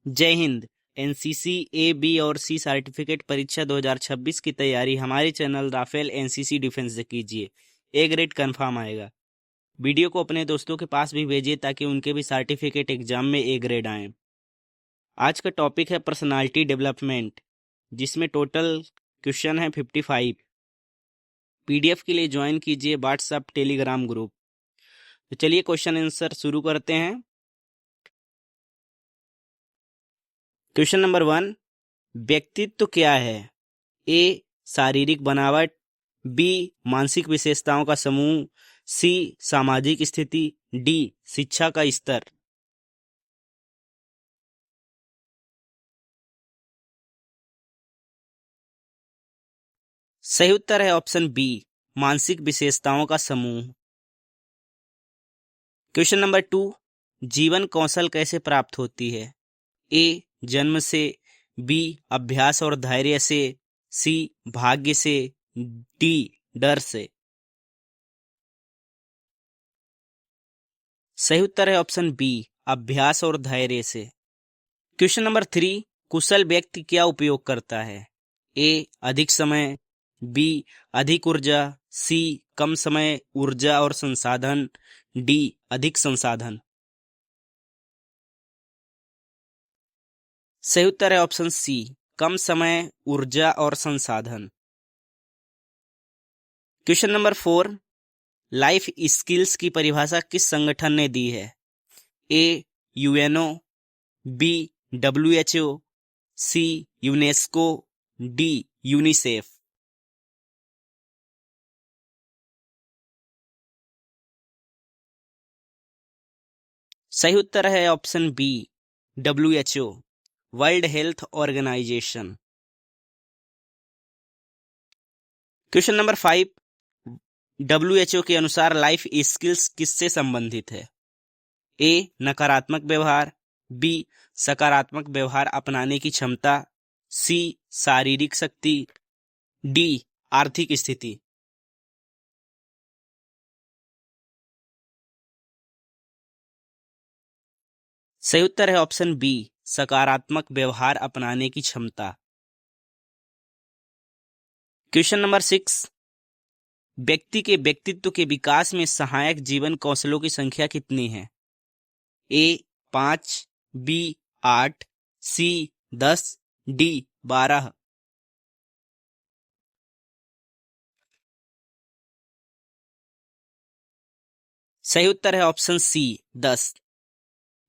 जय Hind. NCC A B और C certificate परीक्षा 2026 की तैयारी हमारे चैनल राफेल एनसीसी डिफेंस से कीजिए। ए ग्रेड कंफर्म आएगा। वीडियो को अपने दोस्तों के पास भी भेजिए ताकि उनके भी सर्टिफिकेट एग्जाम में ए ग्रेड आए। आज का टॉपिक है पर्सनालिटी डेवलपमेंट, जिसमें टोटल क्वेश्चन है 55। पीडीएफ के लिए ज्वाइन कीजिए व्हाट्सएप टेलीग्राम ग्रुप। तो चलिए क्वेश्चन आंसर शुरू करते हैं। क्वेश्चन नंबर 1, व्यक्तित्व क्या है? ए शारीरिक बनावट, बी मानसिक विशेषताओं का समूह, सी सामाजिक स्थिति, डी शिक्षा का स्तर। सही उत्तर है ऑप्शन बी, मानसिक विशेषताओं का समूह। क्वेश्चन नंबर 2, जीवन कौशल कैसे प्राप्त होती है? ए जन्म से, बी अभ्यास और धैर्य से, सी भाग्य से, डी डर से। सही उत्तर है ऑप्शन बी, अभ्यास और धैर्य से। क्वेश्चन नंबर 3, कुशल व्यक्ति क्या उपयोग करता है? ए अधिक समय, बी अधिक ऊर्जा, सी कम समय ऊर्जा और संसाधन, डी अधिक संसाधन। सही उत्तर है ऑप्शन सी, कम समय ऊर्जा और संसाधन। क्वेश्चन नंबर 4, लाइफ स्किल्स की परिभाषा किस संगठन ने दी है? A UNO, B WHO, C UNESCO, D UNICEF. सही उत्तर है option B, WHO, world health organisation. Question number 5, WHO के अनुसार लाइफ स्किल्स किससे संबंधित है? ए नकारात्मक व्यवहार, बी सकारात्मक व्यवहार अपनाने की क्षमता, सी शारीरिक शक्ति, डी आर्थिक स्थिति। सही उत्तर है ऑप्शन बी, सकारात्मक व्यवहार अपनाने की क्षमता। क्वेश्चन नंबर 6, व्यक्ति के व्यक्तित्व के विकास में सहायक जीवन कौशलों की संख्या कितनी है? ए 5, बी 8, सी 10, डी 12। सही उत्तर है ऑप्शन सी 10,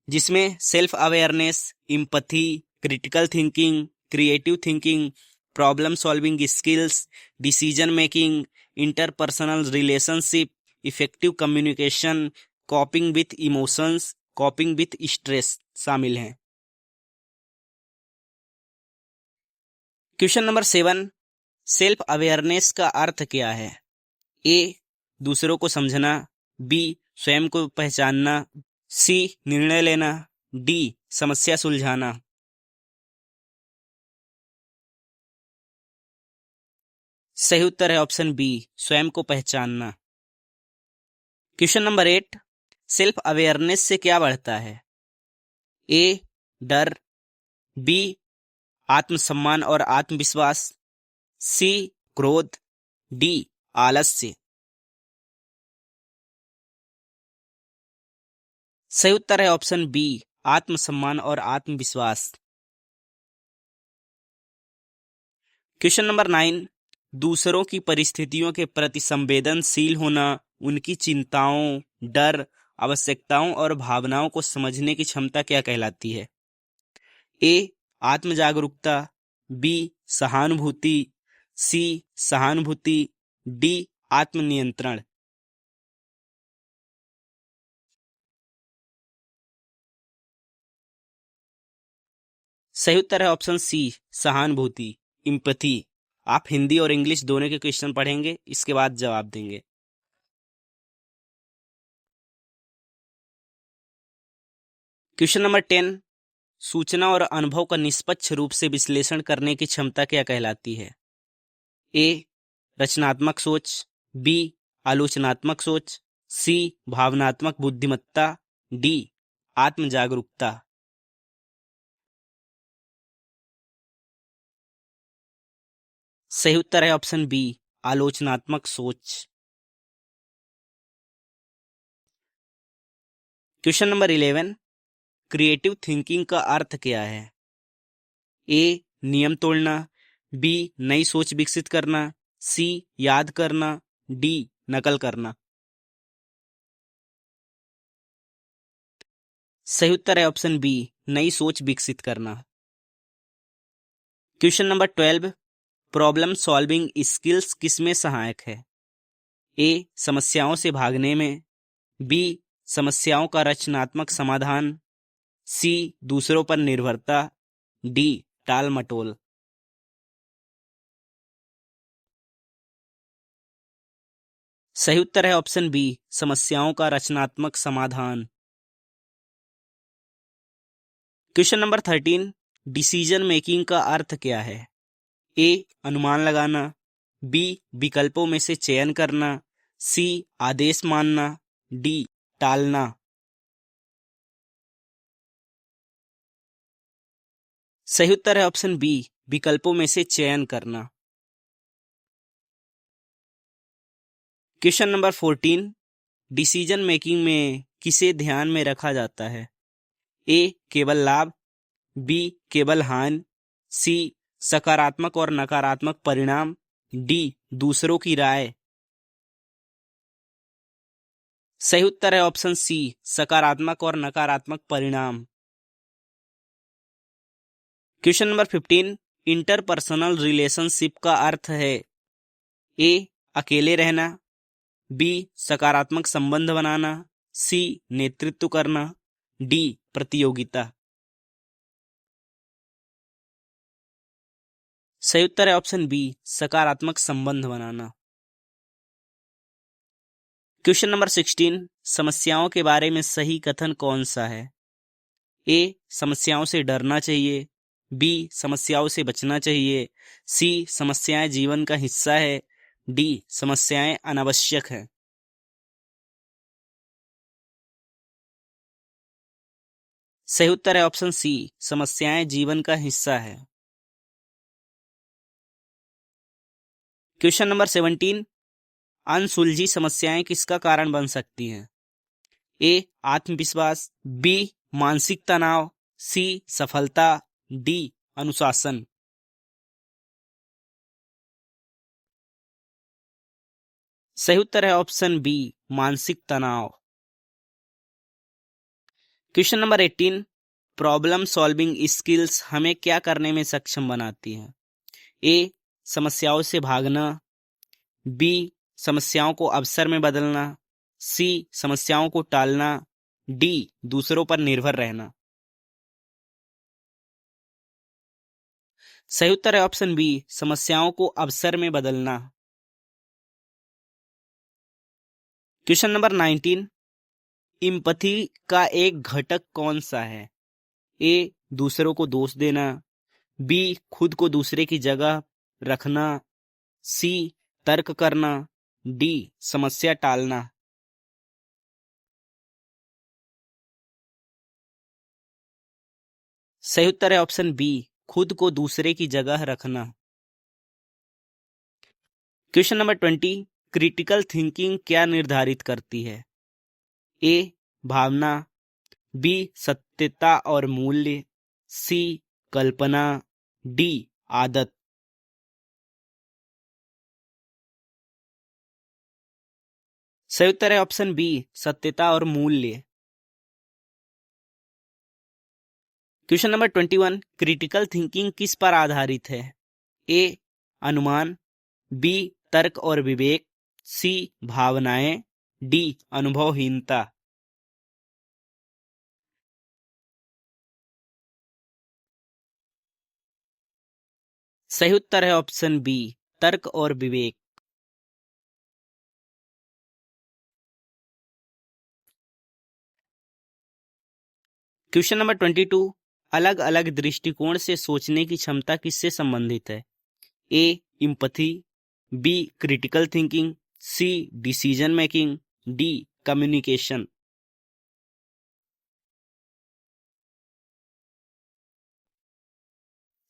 जिसमें self awareness, empathy, critical thinking, creative thinking, problem solving skills, decision making, interpersonal relationship, effective communication, कॉपिंग with emotions, कॉपिंग with stress शामिल हैं। क्वेश्चन नंबर 7, सेल्फ अवेयरनेस का अर्थ क्या है? ए दूसरों को समझना, बी स्वयं को पहचानना, सी निर्णय लेना, डी समस्या सुलझाना। सही उत्तर है ऑप्शन बी, स्वयं को पहचानना। क्वेश्चन नंबर 8, सेल्फ अवेयरनेस से क्या बढ़ता है? ए डर, बी आत्मसम्मान और आत्मविश्वास, सी क्रोध, डी आलस्य। सही उत्तर है ऑप्शन बी, आत्मसम्मान और आत्मविश्वास। क्वेश्चन नंबर 9, दूसरों की परिस्थितियों के प्रति संवेदनशील होना, उनकी चिंताओं, डर, आवश्यकताओं और भावनाओं को समझने की क्षमता क्या कहलाती है? ए आत्म जागरूकता, बी सहानुभूति, सी सहानुभूति, डी आत्मनियंत्रण। सही उत्तर है ऑप्शन सी, सहानुभूति, इम्पैथी। आप हिंदी और इंग्लिश दोनों के क्वेश्चन पढ़ेंगे, इसके बाद जवाब देंगे। क्वेश्चन नंबर 10, सूचना और अनुभव का निष्पक्ष रूप से विश्लेषण करने की क्षमता क्या कहलाती है? ए रचनात्मक सोच, बी आलोचनात्मक सोच, सी भावनात्मक बुद्धिमत्ता, डी आत्म जागरूकता। सही उत्तर है ऑप्शन बी, आलोचनात्मक सोच। क्वेश्चन नंबर 11, क्रिएटिव थिंकिंग का अर्थ क्या है? ए, नियम तोड़ना, बी, नई सोच विकसित करना, सी, याद करना, डी, नकल करना। सही उत्तर है ऑप्शन बी, नई सोच विकसित करना। Question number 12, problem solving skills किसमें सहायक है? ए, समस्याओं से भागने में, बी, समस्याओं का रचनात्मक समाधान, सी, दूसरों पर निर्भरता, डी, टाल मटोल। सही उत्तर है ऑप्शन बी, समस्याओं का रचनात्मक समाधान। क्वेश्चन नंबर 13, डिसीजन मेकिंग का अर्थ क्या है? ए, अनुमान लगाना, बी, विकल्पों में से चयन करना, सी, आदेश मानना, डी, टालना। सही उत्तर है ऑप्शन बी, विकल्पों में से चयन करना। क्वेश्चन नंबर 14, डिसीजन मेकिंग में किसे ध्यान में रखा जाता है? ए, केवल लाभ, बी, केवल हानि, सी, सकारात्मक और नकारात्मक परिणाम, डी, दूसरों की राय। सही उत्तर है ऑप्शन सी, सकारात्मक और नकारात्मक परिणाम। क्वेश्चन नंबर 15, इंटरपर्सनल रिलेशनशिप का अर्थ है? ए, अकेले रहना, बी, सकारात्मक संबंध बनाना, सी, नेतृत्व करना, डी, प्रतियोगिता। सही उत्तर है ऑप्शन बी, सकारात्मक संबंध बनाना। क्वेश्चन नंबर 16, समस्याओं के बारे में सही कथन कौन सा है? ए, समस्याओं से डरना चाहिए, बी, समस्याओं से बचना चाहिए, सी, समस्याएं जीवन का हिस्सा है, डी, समस्याएं अनावश्यक है। सही उत्तर है ऑप्शन सी, समस्याएं जीवन का हिस्सा है। क्वेश्चन नंबर 17, अनसुलझी समस्याएं किसका कारण बन सकती हैं? ए, आत्मविश्वास, बी, मानसिक तनाव, सी, सफलता, डी, अनुशासन। सही उत्तर है ऑप्शन बी, मानसिक तनाव। Question number 18, problem solving skills हमें क्या करने में सक्षम बनाती हैं? ए, समस्याओं से भागना, बी, समस्याओं को अवसर में बदलना, सी, समस्याओं को टालना, डी, दूसरों पर निर्भर रहना। सही उत्तर है ऑप्शन बी, समस्याओं को अवसर में बदलना। क्वेश्चन नंबर 19, इम्पथी का एक घटक कौन सा है? ए, दूसरों को दोष देना, बी, खुद को दूसरे की जगह रखना, सी, तर्क करना, डी, समस्या टालना। सही उत्तर है ऑप्शन बी, खुद को दूसरे की जगह रखना। क्वेश्चन नंबर 20, क्रिटिकल थिंकिंग क्या निर्धारित करती है? ए, भावना, बी, सत्यता और मूल्य, सी, कल्पना, डी, आदत। सही उत्तर है ऑप्शन बी, सत्यता और मूल्य। क्वेश्चन नंबर 21, क्रिटिकल थिंकिंग किस पर आधारित है? ए, अनुमान, बी, तर्क और विवेक, सी, भावनाएं, डी, अनुभवहीनता। सही उत्तर है ऑप्शन बी, तर्क और विवेक। क्वेश्चन नंबर 22, अलग अलग दृष्टिकोण से सोचने की क्षमता किससे संबंधित है? A, empathy, B, critical thinking, C, decision making, D, communication.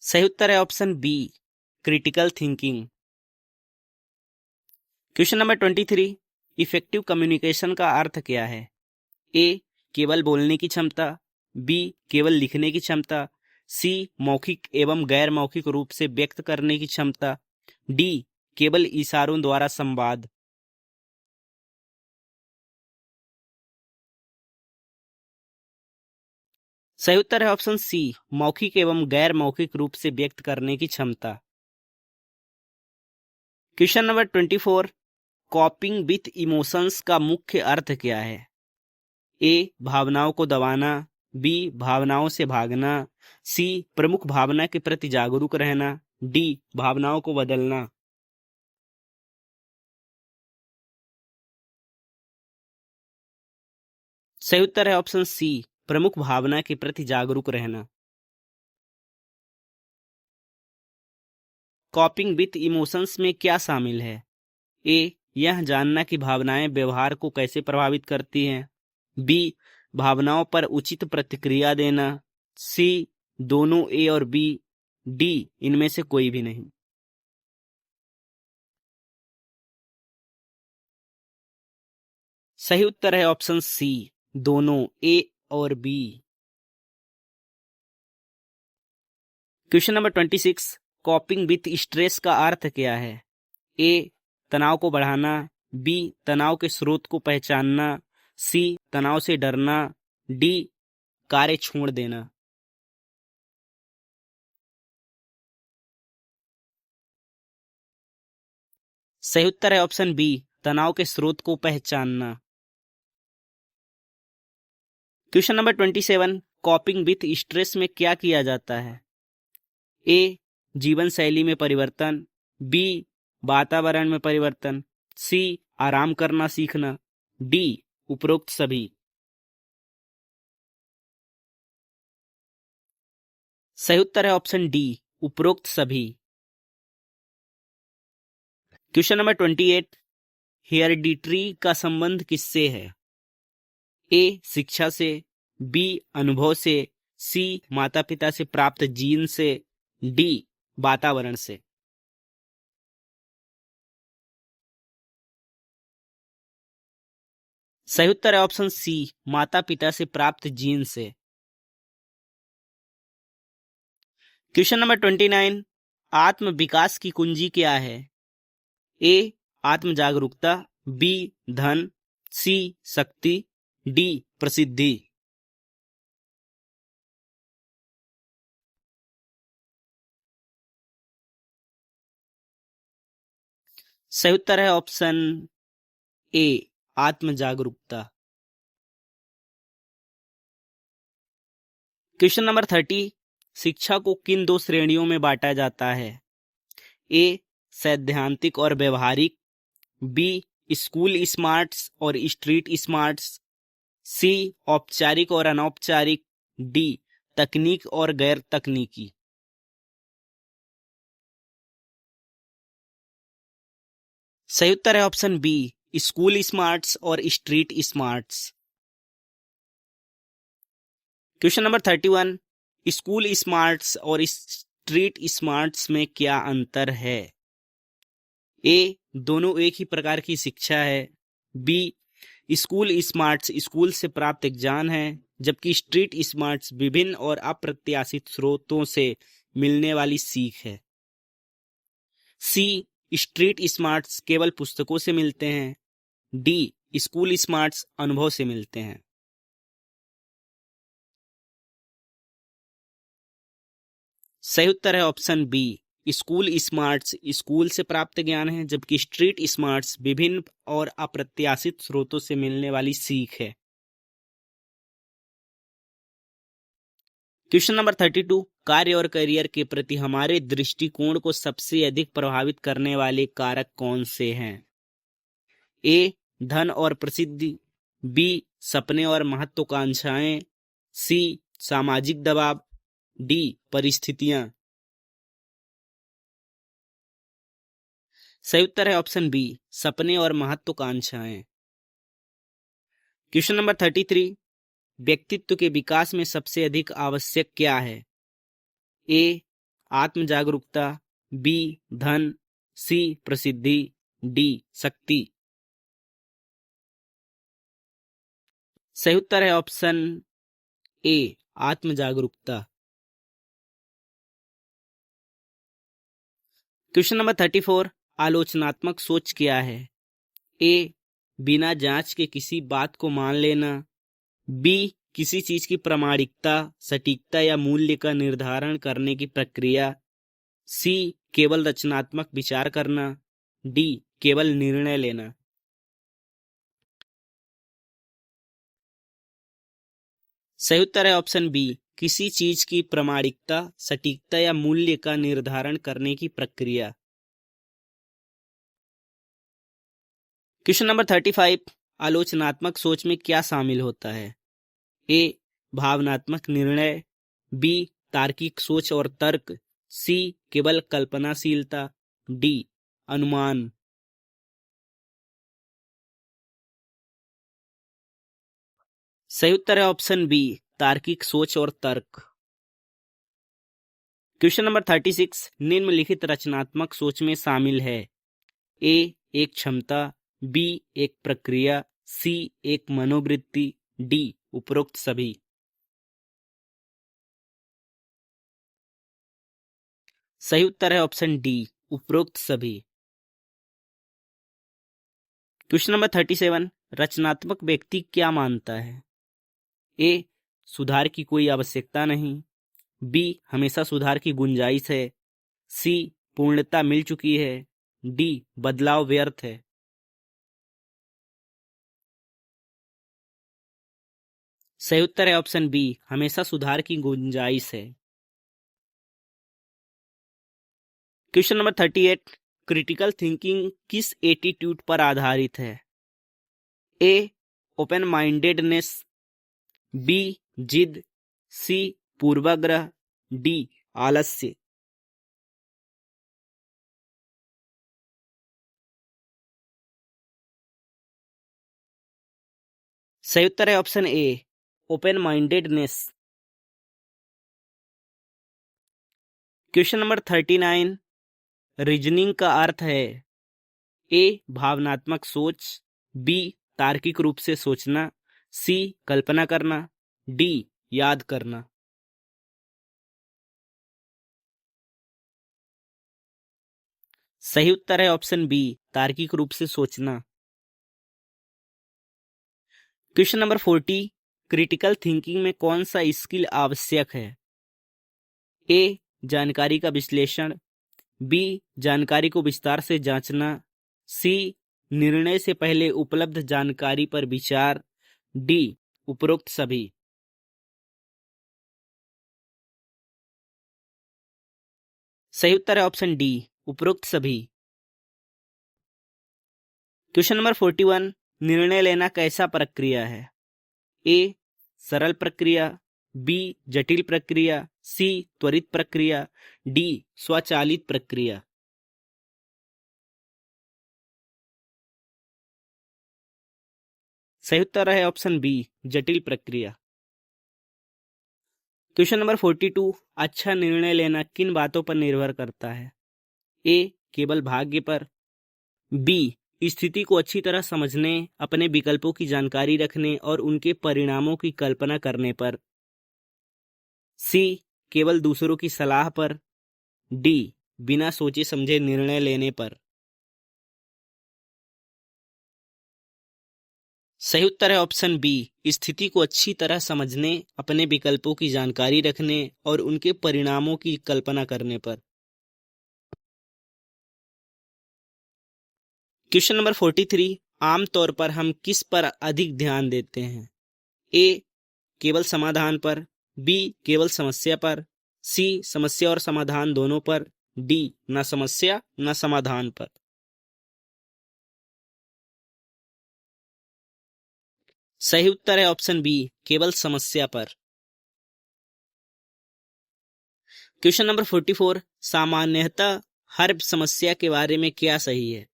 सही उत्तर है option B, critical thinking. Question number 23, effective communication का अर्थ क्या है? ए, केवल बोलने की क्षमता, बी, केवल लिखने की क्षमता, सी, मौखिक एवं गैर मौखिक रूप से व्यक्त करने की क्षमता, डी, केवल इशारों द्वारा संवाद। सही उत्तर है ऑप्शन सी, मौखिक एवं गैर मौखिक रूप से व्यक्त करने की क्षमता। क्वेश्चन नंबर 24, कॉपिंग विथ इमोशंस का मुख्य अर्थ क्या है? ए, भावनाओं को दबाना, बी, भावनाओं से भागना, सी, प्रमुख भावना के प्रति जागरूक रहना, डी, भावनाओं को बदलना। सही उत्तर है ऑप्शन सी, प्रमुख भावना के प्रति जागरूक रहना। कॉपिंग विथ इमोशंस में क्या शामिल है? ए, यह जानना कि भावनाएं व्यवहार को कैसे प्रभावित करती हैं, बी, भावनाओं पर उचित प्रतिक्रिया देना, सी, दोनों ए और बी, डी, इनमें से कोई भी नहीं। सही उत्तर है ऑप्शन सी, दोनों ए और B. Question number 26, coping with stress का अर्थ क्या है? ए, तनाव को बढ़ाना, बी, तनाव के स्रोत को पहचानना, सी, तनाव से डरना, डी, कार्य छोड़ देना। सही उत्तर है ऑप्शन बी, तनाव के स्रोत को पहचानना। क्वेश्चन नंबर 27, कॉपिंग विथ स्ट्रेस में क्या किया जाता है? ए, जीवन शैली में परिवर्तन, बी, वातावरण में परिवर्तन, सी, आराम करना सीखना, डी, उपरोक्त सभी। सही उत्तर है ऑप्शन डी, उपरोक्त सभी। क्वेश्चन नंबर 28, हेरिडिटरी का संबंध किससे है? ए, शिक्षा से, बी, अनुभव से, सी, माता पिता से प्राप्त जीन से, डी, वातावरण से। सही उत्तर है ऑप्शन सी, माता पिता से प्राप्त जीन से। क्वेश्चन नंबर 29, आत्म विकास की कुंजी क्या है? ए, आत्म जागरूकता, बी, धन, सी, शक्ति, डी, प्रसिद्धि। सही उत्तर है ऑप्शन ए, आत्म जागरूकता। क्वेश्चन नंबर 30, शिक्षा को किन दो श्रेणियों में बांटा जाता है? ए, सैद्धांतिक और व्यवहारिक, बी, स्कूल स्मार्ट्स और स्ट्रीट स्मार्ट्स, सी, औपचारिक और अनौपचारिक, डी, तकनीक और गैर तकनीकी। सही उत्तर है ऑप्शन बी, स्कूल स्मार्ट्स और street smarts. Question number 31, school smarts और स्ट्रीट स्मार्ट्स में क्या अंतर है? ए, दोनों एक ही प्रकार की शिक्षा है, बी, स्कूल स्मार्ट्स स्कूल से प्राप्त ज्ञान है, जबकि स्ट्रीट स्मार्ट्स विभिन्न और अप्रत्याशित स्रोतों से मिलने वाली सीख है, सी, स्ट्रीट स्मार्ट्स केवल पुस्तकों से मिलते हैं, डी, स्कूल स्मार्ट्स अनुभव से मिलते हैं। सही उत्तर है option B, school smarts school से प्राप्त ज्ञान है, जबकि स्ट्रीट स्मार्ट्स विभिन्न और अप्रत्याशित स्रोतों से मिलने वाली सीख है। क्वेश्चन नंबर 32, कार्य और करियर के प्रति हमारे दृष्टिकोण को सबसे अधिक प्रभावित करने वाले कारक कौन से हैं? ए, धन और प्रसिद्धि, बी, सपने और महत्वाकांक्षाएं, सी, सामाजिक दबाव, डी, परिस्थितियां। सही उत्तर है ऑप्शन बी, सपने और महत्वाकांक्षाएं। क्वेश्चन नंबर 33, व्यक्तित्व के विकास में सबसे अधिक आवश्यक क्या है? ए, आत्म जागरूकता, बी धन, सी प्रसिद्धि, डी शक्ति। सही उत्तर है ऑप्शन ए आत्म जागरूकता। क्वेश्चन नंबर 34, आलोचनात्मक सोच क्या है? ए बिना जांच के किसी बात को मान लेना, बी किसी चीज की प्रामाणिकता, सटीकता या मूल्य का निर्धारण करने की प्रक्रिया, सी केवल रचनात्मक विचार करना, डी केवल निर्णय लेना। सही उत्तर है ऑप्शन बी किसी चीज की प्रामाणिकता, सटीकता या मूल्य का निर्धारण करने की प्रक्रिया। क्वेश्चन नंबर 35, आलोचनात्मक सोच में क्या शामिल होता है? ए भावनात्मक निर्णय, बी तार्किक सोच और तर्क, सी केवल कल्पनाशीलता, डी अनुमान। सही उत्तर है ऑप्शन बी तार्किक सोच और तर्क। क्वेश्चन नंबर 36, निम्नलिखित रचनात्मक सोच में शामिल है? ए एक क्षमता, बी एक प्रक्रिया, सी एक मनोवृत्ति, डी उपरोक्त सभी। सही उत्तर है ऑप्शन डी उपरोक्त सभी। क्वेश्चन नंबर 37, रचनात्मक व्यक्ति क्या मानता है? ए सुधार की कोई आवश्यकता नहीं, बी हमेशा सुधार की गुंजाइश है, सी पूर्णता मिल चुकी है, डी बदलाव व्यर्थ है। सही उत्तर है ऑप्शन बी हमेशा सुधार की गुंजाइश है। क्वेश्चन नंबर 38, क्रिटिकल थिंकिंग किस एटीट्यूड पर आधारित है? ए ओपन माइंडेडनेस, बी जिद, सी पूर्वाग्रह, डी आलस्य। सही उत्तर है option A open mindedness. Question number 39, reasoning का अर्थ है? ए भावनात्मक सोच, बी तार्किक रूप से सोचना, सी कल्पना करना, डी याद करना। सही उत्तर है ऑप्शन बी तार्किक रूप से सोचना। क्वेश्चन नंबर 40, क्रिटिकल थिंकिंग में कौन सा स्किल आवश्यक है? ए जानकारी का विश्लेषण, बी जानकारी को विस्तार से जांचना, सी निर्णय से पहले उपलब्ध जानकारी पर विचार, डी उपरोक्त सभी। सही उत्तर है ऑप्शन डी उपरोक्त सभी। क्वेश्चन नंबर 41, निर्णय लेना कैसा प्रक्रिया है? ए सरल प्रक्रिया, बी जटिल प्रक्रिया, सी त्वरित प्रक्रिया, डी स्वचालित प्रक्रिया। सही उत्तर है ऑप्शन बी जटिल प्रक्रिया। क्वेश्चन नंबर 42, अच्छा निर्णय लेना किन बातों पर निर्भर करता है? ए केवल भाग्य पर, बी स्थिति को अच्छी तरह समझने, अपने विकल्पों की जानकारी रखने और उनके परिणामों की कल्पना करने पर, सी केवल दूसरों की सलाह पर, डी बिना सोचे समझे निर्णय लेने पर। सही उत्तर है ऑप्शन बी स्थिति को अच्छी तरह समझने, अपने विकल्पों की जानकारी रखने और उनके परिणामों की कल्पना करने पर। क्वेश्चन नंबर 43, आमतौर पर हम किस पर अधिक ध्यान देते हैं? ए केवल समाधान पर, बी केवल समस्या पर, सी समस्या और समाधान दोनों पर, डी न समस्या न समाधान पर। सही उत्तर है ऑप्शन बी केवल समस्या पर। क्वेश्चन नंबर 44, सामान्यतः हर समस्या के बारे में क्या सही है?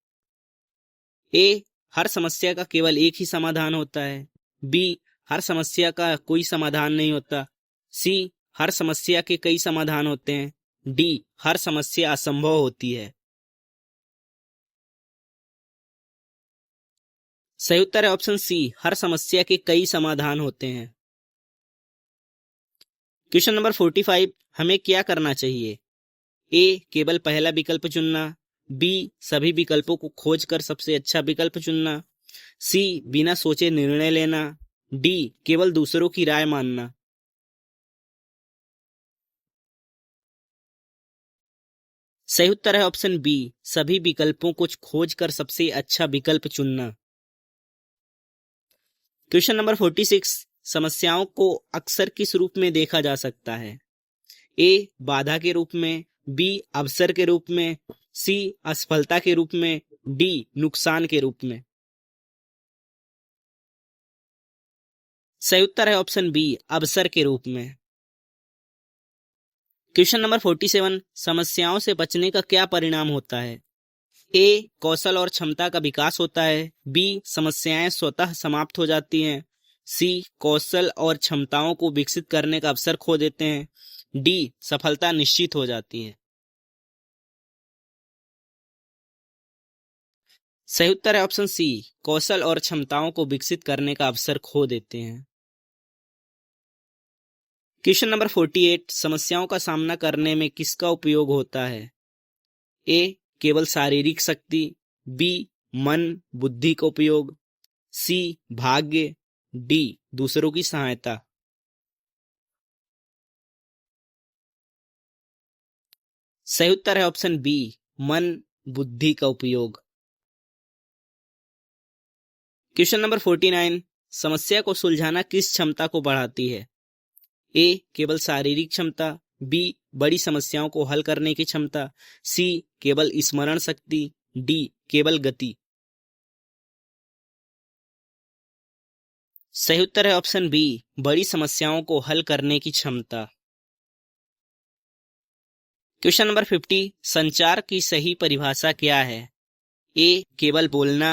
ए हर समस्या का केवल एक ही समाधान होता है, बी हर समस्या का कोई समाधान नहीं होता, सी हर समस्या के कई समाधान होते हैं, डी हर समस्या असंभव होती है। सही उत्तर है ऑप्शन सी, हर समस्या के कई समाधान होते हैं। क्वेश्चन नंबर 45, हमें क्या करना चाहिए? ए केवल पहला विकल्प चुनना, बी सभी विकल्पों को खोजकर सबसे अच्छा विकल्प चुनना, सी बिना सोचे निर्णय लेना, डी केवल दूसरों की राय मानना। सही उत्तर है ऑप्शन बी, सभी विकल्पों को खोजकर सबसे अच्छा विकल्प चुनना। क्वेश्चन नंबर 46, समस्याओं को अक्सर किस रूप में देखा जा सकता है? ए बाधा के रूप में, बी अवसर के रूप में, सी असफलता के रूप में, डी नुकसान के रूप में। सही उत्तर है ऑप्शन बी, अवसर के रूप में। क्वेश्चन नंबर 47, समस्याओं से बचने का क्या परिणाम होता है? ए कौशल और क्षमता का विकास होता है, बी समस्याएं स्वतः समाप्त हो जाती हैं, सी कौशल और क्षमताओं को विकसित करने का अवसर खो देते हैं, डी सफलता निश्चित हो जाती है। सही उत्तर है ऑप्शन सी, कौशल और क्षमताओं को विकसित करने का अवसर खो देते हैं। क्वेश्चन नंबर 48, समस्याओं का सामना करने में किसका उपयोग होता है? ए केवल शारीरिक शक्ति, बी मन बुद्धि का उपयोग, सी भाग्य, डी दूसरों की सहायता। सही उत्तर है ऑप्शन बी, मन बुद्धि का उपयोग। क्वेश्चन नंबर 49, समस्या को सुलझाना किस क्षमता को बढ़ाती है? ए केवल शारीरिक क्षमता, बी बड़ी समस्याओं को हल करने की क्षमता, सी केवल स्मरण शक्ति, डी केवल गति। सही उत्तर है ऑप्शन बी, बड़ी समस्याओं को हल करने की क्षमता। क्वेश्चन नंबर 50, संचार की सही परिभाषा क्या है? ए केवल बोलना,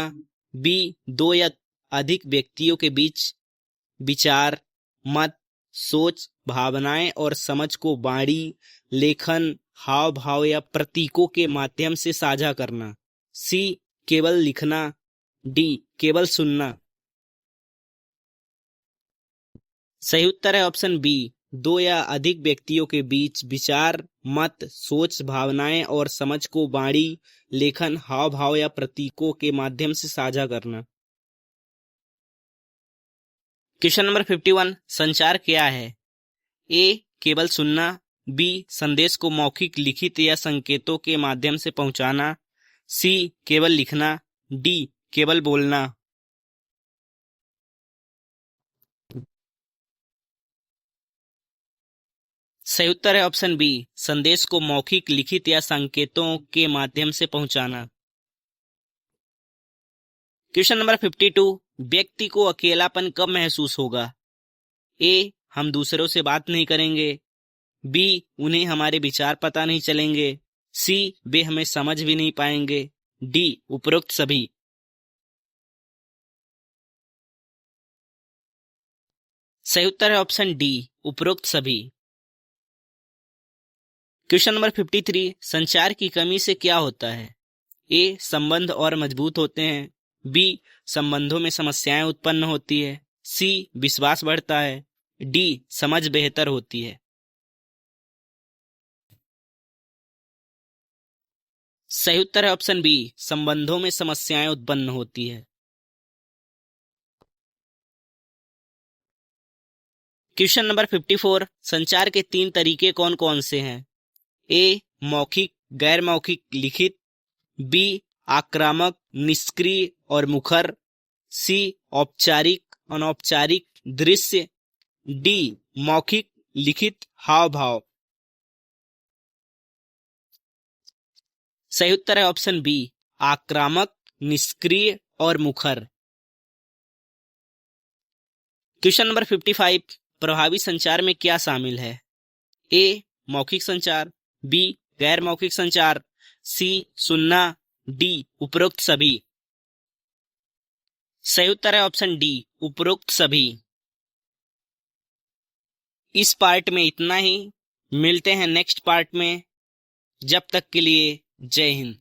बी दो या अधिक व्यक्तियों के बीच विचार, मत, सोच, भावनाएं और समझ को वाणी, लेखन, हाव भाव या प्रतीकों के माध्यम से साझा करना, सी केवल लिखना, डी केवल सुनना। सही उत्तर है ऑप्शन बी, दो या अधिक व्यक्तियों के बीच विचार, मत, सोच, भावनाएं और समझ को वाणी, लेखन, हाव भाव या प्रतीकों के माध्यम से साझा करना। क्वेश्चन नंबर 51, संचार क्या है? ए केवल सुनना, बी संदेश को मौखिक लिखित या संकेतों के माध्यम से पहुंचाना, सी केवल लिखना, डी केवल बोलना। सही उत्तर है ऑप्शन बी, संदेश को मौखिक लिखित या संकेतों के माध्यम से पहुंचाना। क्वेश्चन नंबर 52, व्यक्ति को अकेलापन कब महसूस होगा? ए हम दूसरों से बात नहीं करेंगे, बी उन्हें हमारे विचार पता नहीं चलेंगे, सी वे हमें समझ भी नहीं पाएंगे, डी उपरोक्त सभी। सही उत्तर है ऑप्शन डी, उपरोक्त सभी। क्वेश्चन नंबर 53, संचार की कमी से क्या होता है? ए संबंध और मजबूत होते हैं, बी संबंधों में समस्याएं उत्पन्न होती है, सी विश्वास बढ़ता है, डी समझ बेहतर होती है। सही उत्तर है ऑप्शन बी, संबंधों में समस्याएं उत्पन्न होती है। क्वेश्चन नंबर 54, संचार के 3 तरीके कौन कौन से हैं? ए मौखिक, गैर मौखिक, लिखित, बी आक्रामक, निष्क्रिय और मुखर, सी औपचारिक, अनौपचारिक, दृश्य, डी मौखिक, लिखित, हाव भाव। सही उत्तर है ऑप्शन बी, आक्रामक, निष्क्रिय और मुखर। क्वेश्चन नंबर 55, प्रभावी संचार में क्या शामिल है? ए मौखिक संचार, बी गैर मौखिक संचार, सी सुनना, डी उपरोक्त सभी। सही उत्तर है ऑप्शन डी, उपरोक्त सभी। इस पार्ट में इतना ही, मिलते हैं नेक्स्ट पार्ट में। जब तक के लिए जय हिंद।